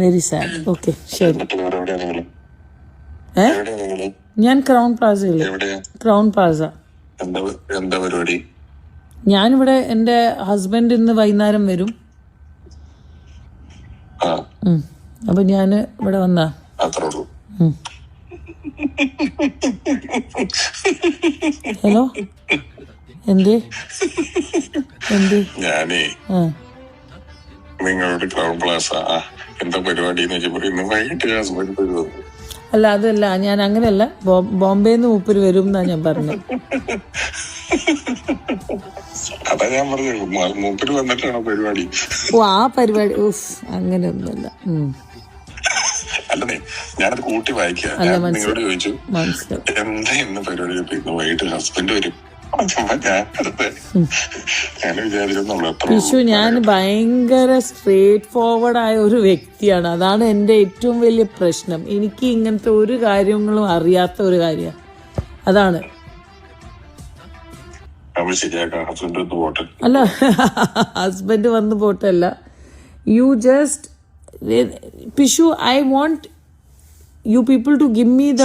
Very sad. Okay ശരി. ഞാൻ crown പ്ലാസയില്. Crown Plaza. എന്താ പരിപാടി? ഞാനിവിടെ എന്റെ ഹസ്ബൻഡ് ഇന്ന് വൈകുന്നേരം വരും. അപ്പൊ ഞാന് ഇവിടെ വന്നാ. ഹലോ എന്തേ ഞാനേ നിങ്ങളോട് ക്രൗൺ പ്ലാസ എന്താ പരിപാടി ഇന്ന് വൈകിട്ട് ഹസ്ബൻഡ് വരുമോ? അല്ല അതല്ല, ഞാൻ അങ്ങനെയല്ല, ബോംബെന്ന് മൂപ്പര് വരും എന്നാ ഞാൻ പറഞ്ഞത്. അതാ ഞാൻ പറഞ്ഞത്, മൂപ്പര് വന്നിട്ടാണോ പരിപാടി? ഓ ആ പരിപാടി അങ്ങനെയൊന്നുമല്ല. അല്ലേ, ഞാനത് കൂട്ടി വായിക്കാം. നിങ്ങളോട് ചോദിച്ചു എന്താ ഇന്ന് പരിപാടി, ഇന്ന് വൈകിട്ട് ഹസ്ബൻഡ് വരും. വിഷു, ഞാൻ ഭയങ്കര സ്ട്രേറ്റ് ഫോർവേഡ് ആയ ഒരു വ്യക്തിയാണ്. അതാണ് എൻ്റെ ഏറ്റവും വലിയ പ്രശ്നം. എനിക്ക് ഇങ്ങനത്തെ ഒരു കാര്യങ്ങളും അറിയാത്ത ഒരു കാര്യമാണ്. അതാണ്. അല്ല, ഹസ്ബൻഡ് വന്ന് പോട്ടല്ല. യു ജസ്റ്റ് പിഷു, I want you people to give me the